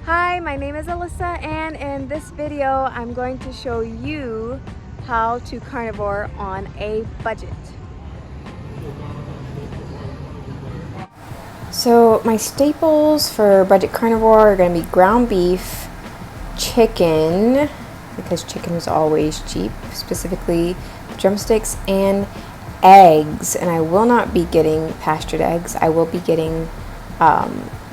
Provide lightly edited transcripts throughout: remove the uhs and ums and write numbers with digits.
Hi, my name is Alyssa, and in this video I'm going to show you how to carnivore on a budget. So my staples for budget carnivore are going to be ground beef, chicken, because chicken is always cheap, specifically drumsticks, and eggs. And I will not be getting pastured eggs. I will be getting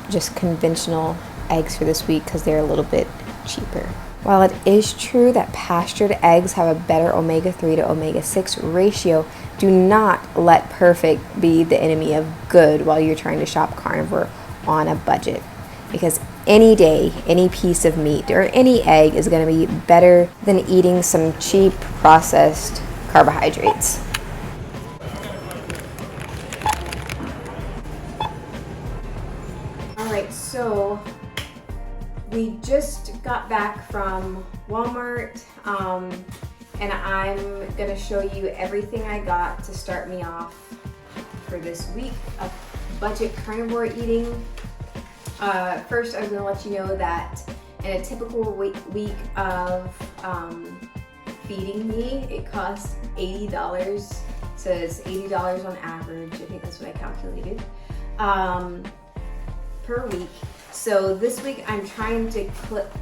just conventional eggs for this week because they're a little bit cheaper. While it is true that pastured eggs have a better omega-3 to omega-6 ratio, do not let perfect be the enemy of good while you're trying to shop carnivore on a budget. Because any day, any piece of meat or any egg is going to be better than eating some cheap processed carbohydrates. Alright, so we just got back from Walmart, and I'm gonna show you everything I got to start me off for this week of budget carnivore eating. First, I'm gonna let you know that in a typical week of feeding me, it costs $80. So it's $80 on average. I think that's what I calculated per week. So this week I'm trying to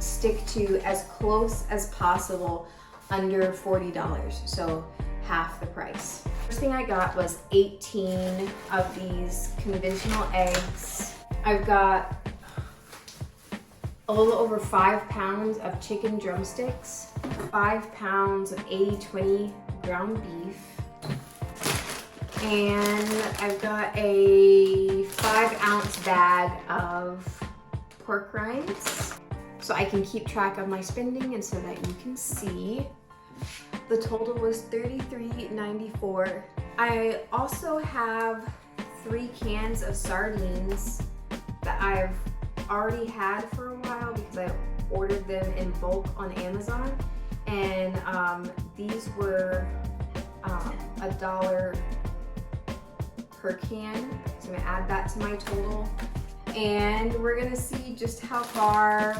stick to as close as possible under $40, so half the price. First thing I got was 18 of these conventional eggs. I've got a little over 5 pounds of chicken drumsticks, 5 pounds of 80/20 ground beef, and I've got a 5-ounce bag of pork rinds, so I can keep track of my spending and so that you can see. The total was $33.94. I also have 3 cans of sardines that I've already had for a while because I ordered them in bulk on Amazon, and these were $1 per can, so I'm gonna add that to my total. And we're gonna see just how far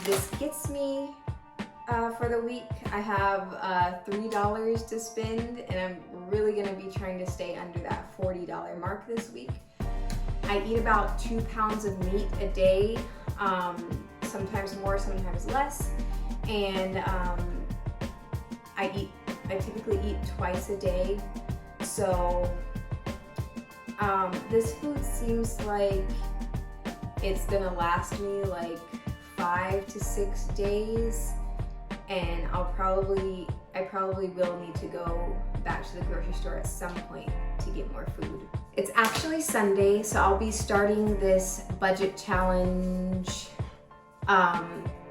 this gets me for the week. I have $3 to spend, and I'm really gonna be trying to stay under that $40 mark this week. I eat about 2 pounds of meat a day, sometimes more, sometimes less, and I typically eat twice a day. So this food seems like it's gonna last me like 5 to 6 days, and I probably will need to go back to the grocery store at some point to get more food. It's actually Sunday, so I'll be starting this budget challenge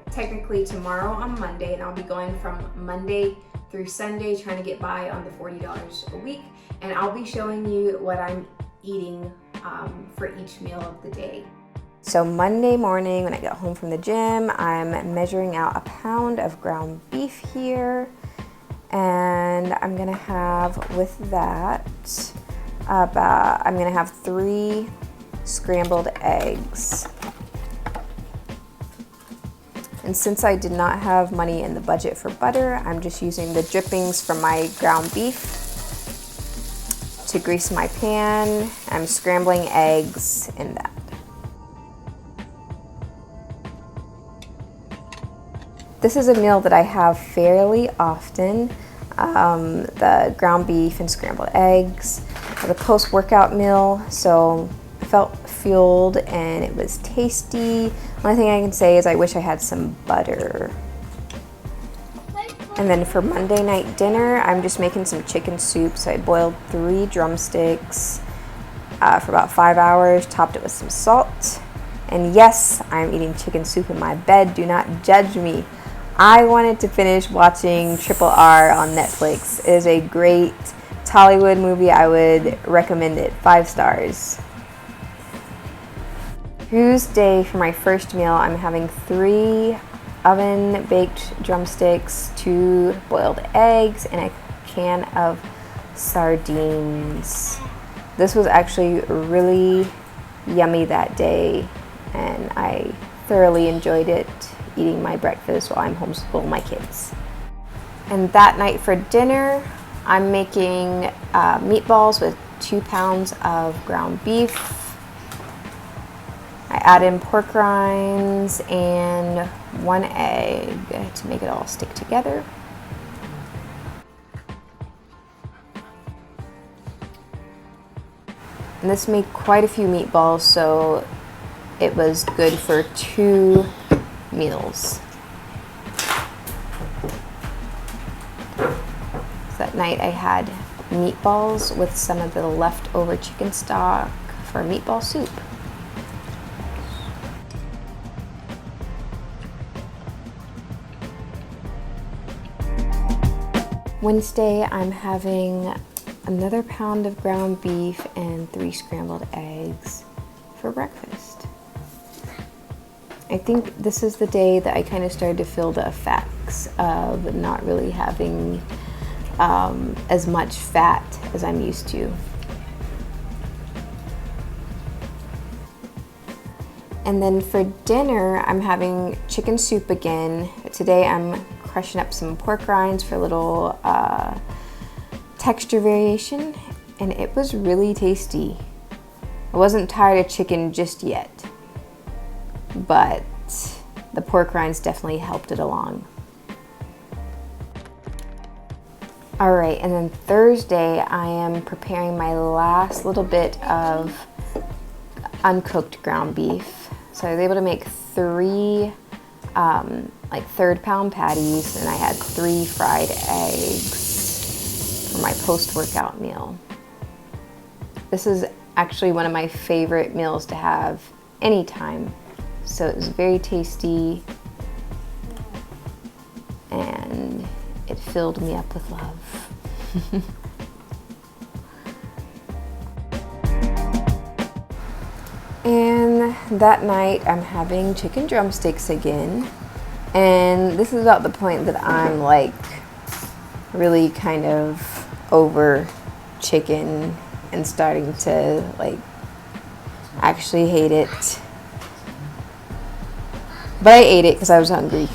technically tomorrow on Monday, and I'll be going from Monday through Sunday trying to get by on the $40 a week, and I'll be showing you what I'm eating for each meal of the day. So Monday morning when I get home from the gym, I'm measuring out a pound of ground beef here, and I'm gonna have with that I'm gonna have 3 scrambled eggs. And since I did not have money in the budget for butter, I'm just using the drippings from my ground beef to grease my pan. I'm scrambling eggs in that. This is a meal that I have fairly often, the ground beef and scrambled eggs. The post-workout meal, so I felt fueled and it was tasty. Only thing I can say is I wish I had some butter. And then for Monday night dinner, I'm just making some chicken soup. So I boiled 3 drumsticks for about 5 hours, topped it with some salt. And yes, I'm eating chicken soup in my bed. Do not judge me. I wanted to finish watching Triple R on Netflix. It is a great Hollywood movie. I would recommend it. 5 stars. Tuesday for my first meal, I'm having 3 oven baked drumsticks, 2 boiled eggs, and a can of sardines. This was actually really yummy that day. and I thoroughly enjoyed it, eating my breakfast while I'm homeschooling my kids. And that night for dinner, I'm making meatballs with 2 pounds of ground beef. I add in pork rinds and 1 egg to make it all stick together. And this made quite a few meatballs, so it was good for 2 meals. So that night I had meatballs with some of the leftover chicken stock for meatball soup. Wednesday, I'm having another pound of ground beef and 3 scrambled eggs for breakfast. I think this is the day that I kind of started to feel the effects of not really having as much fat as I'm used to. And then for dinner, I'm having chicken soup again. Today I'm crushing up some pork rinds for a little texture variation, and it was really tasty. I wasn't tired of chicken just yet, but the pork rinds definitely helped it along. All right, and then Thursday I am preparing my last little bit of uncooked ground beef. So I was able to make 3 like 1/3 pound patties, and I had 3 fried eggs for my post-workout meal. This is actually one of my favorite meals to have anytime. So it was very tasty, and it filled me up with love. And that night I'm having chicken drumsticks again. And this is about the point that I'm like really kind of over chicken and starting to like actually hate it. But I ate it because I was hungry.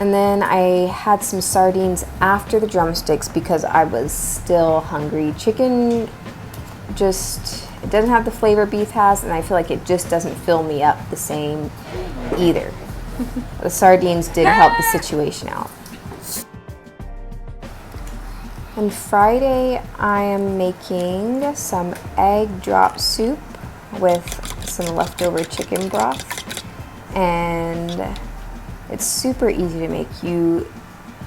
And then I had some sardines after the drumsticks because I was still hungry. Chicken just, it doesn't have the flavor beef has, and I feel like it just doesn't fill me up the same either. The sardines did help the situation out. And Friday I am making some egg drop soup with some leftover chicken broth, and it's super easy to make. You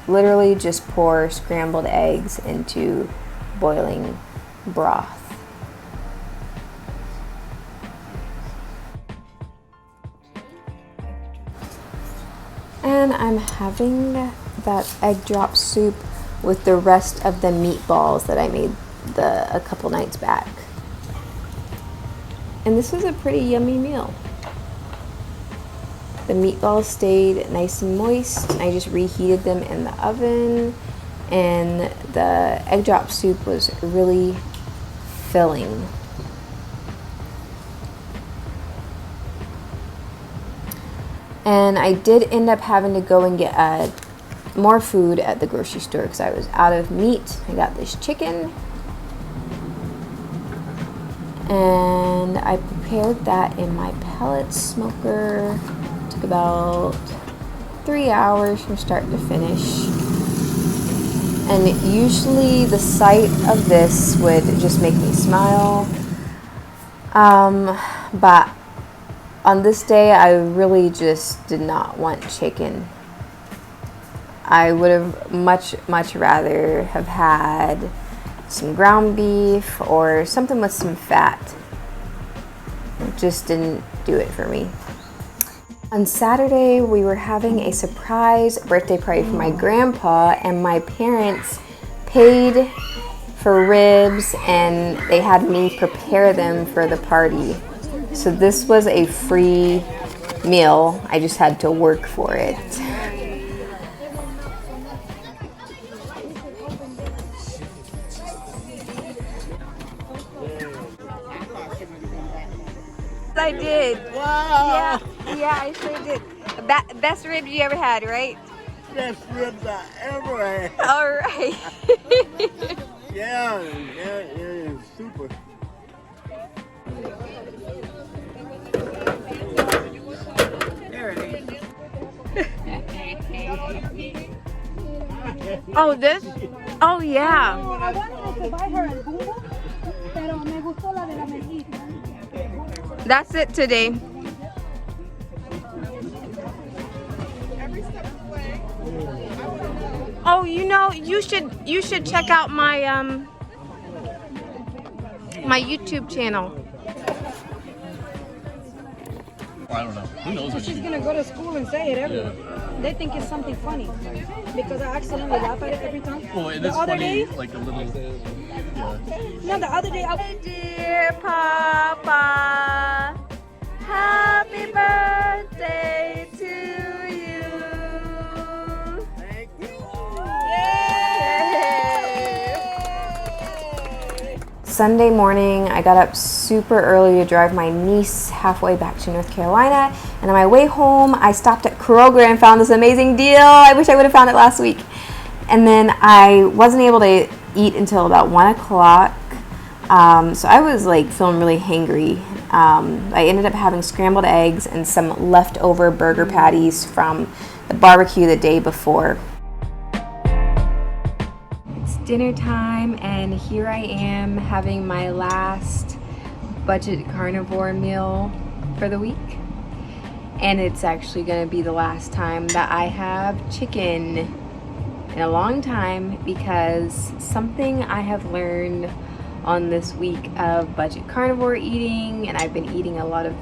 literally just pour scrambled eggs into boiling broth. And I'm having that egg drop soup with the rest of the meatballs that I made a couple nights back. And this was a pretty yummy meal. The meatballs stayed nice and moist. I just reheated them in the oven, and the egg drop soup was really filling. And I did end up having to go and get more food at the grocery store because I was out of meat. I got this chicken, and I prepared that in my pellet smoker. Took about 3 hours from start to finish. And usually the sight of this would just make me smile. But on this day, I really just did not want chicken. I would have much rather have had some ground beef or something with some fat. It just didn't do it for me. On Saturday, we were having a surprise birthday party for my grandpa, and my parents paid for ribs and they had me prepare them for the party. So this was a free meal. I just had to work for it. I did. Wow. Yeah, I sure did. Best ribs you ever had, right? Best ribs I ever had. All right. Yeah, it is super. There it is. Oh, this? Oh, yeah. No, I wanted to buy her el bumbo, pero me gustó la de la mejita. That's it today. Oh, you know, you should check out my my YouTube channel. I don't know. Who knows? So she's gonna go to school and say it everywhere. They think it's something funny because I accidentally laugh at it every time. Well, it The is other funny, day, like a little. Yeah. no, the other day I Dear Papa, happy birthday to you. Thank you. Sunday morning, I got up super early to drive my niece halfway back to North Carolina. And on my way home, I stopped at Kroger and found this amazing deal. I wish I would have found it last week. And then I wasn't able to eat until about 1 o'clock. So I was like feeling really hangry. I ended up having scrambled eggs and some leftover burger patties from the barbecue the day before. It's dinner time, and here I am having my last budget carnivore meal for the week. And it's actually going to be the last time that I have chicken in a long time, because something I have learned on this week of budget carnivore eating, and I've been eating a lot of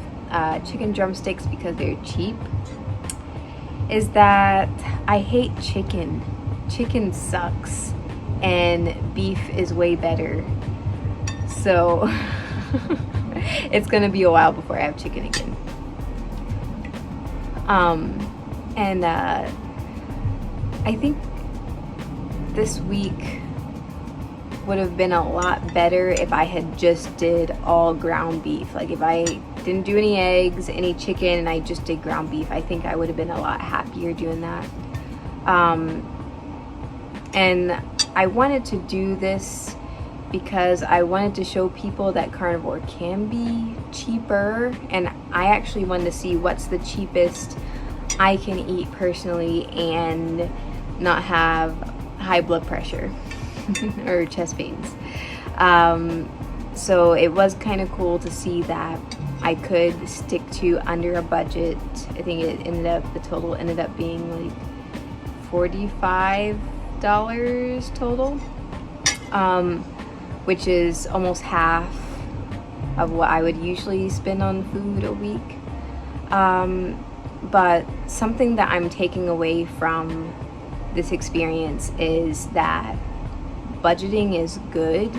chicken drumsticks because they're cheap, is that I hate chicken. Chicken sucks, and beef is way better. So it's gonna be a while before I have chicken again. I think this week would have been a lot better if I had just did all ground beef. Like if I didn't do any eggs, any chicken, and I just did ground beef, I think I would have been a lot happier doing that. And I wanted to do this because I wanted to show people that carnivore can be cheaper, and I actually wanted to see what's the cheapest I can eat personally and not have high blood pressure or chest pains. So it was kind of cool to see that I could stick to under a budget. I think the total ended up being like $45 total, which is almost half of what I would usually spend on food a week. But something that I'm taking away from this experience is that budgeting is good,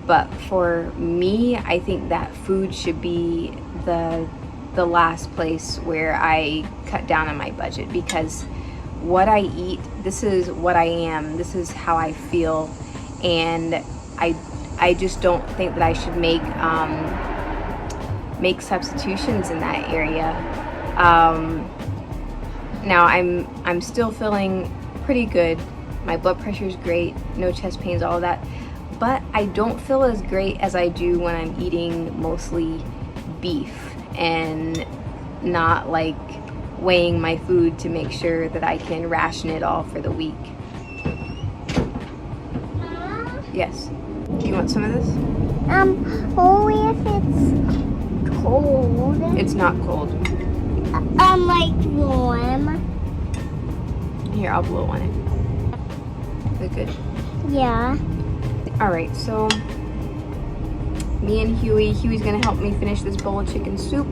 but for me, I think that food should be the last place where I cut down on my budget, because what I eat, this is what I am, this is how I feel, and I just don't think that I should make substitutions in that area. Now I'm still feeling pretty good. My blood pressure is great, no chest pains, all of that. But I don't feel as great as I do when I'm eating mostly beef and not like weighing my food to make sure that I can ration it all for the week. Yes. Do you want some of this? Only if it's cold. It's not cold. Like warm. Here, I'll blow on it. Is it good? Yeah. Alright, so me and Huey's gonna help me finish this bowl of chicken soup.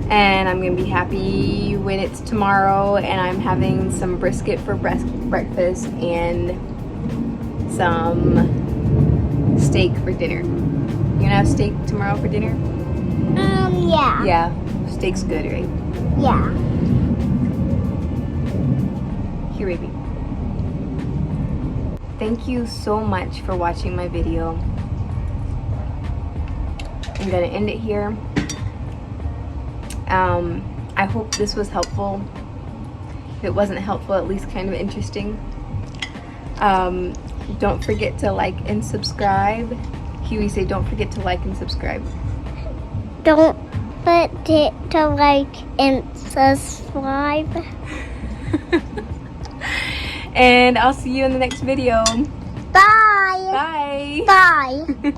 And I'm gonna be happy when it's tomorrow and I'm having some brisket for breakfast and some steak for dinner. You gonna have steak tomorrow for dinner? Yeah. Yeah, steak's good, right? Yeah. Here, baby. Thank you so much for watching my video. I'm gonna end it here. I hope this was helpful. If it wasn't helpful, at least kind of interesting. Don't forget to like and subscribe. Huey, say don't forget to like and subscribe. Don't forget to like and subscribe. And I'll see you in the next video. Bye. Bye. Bye.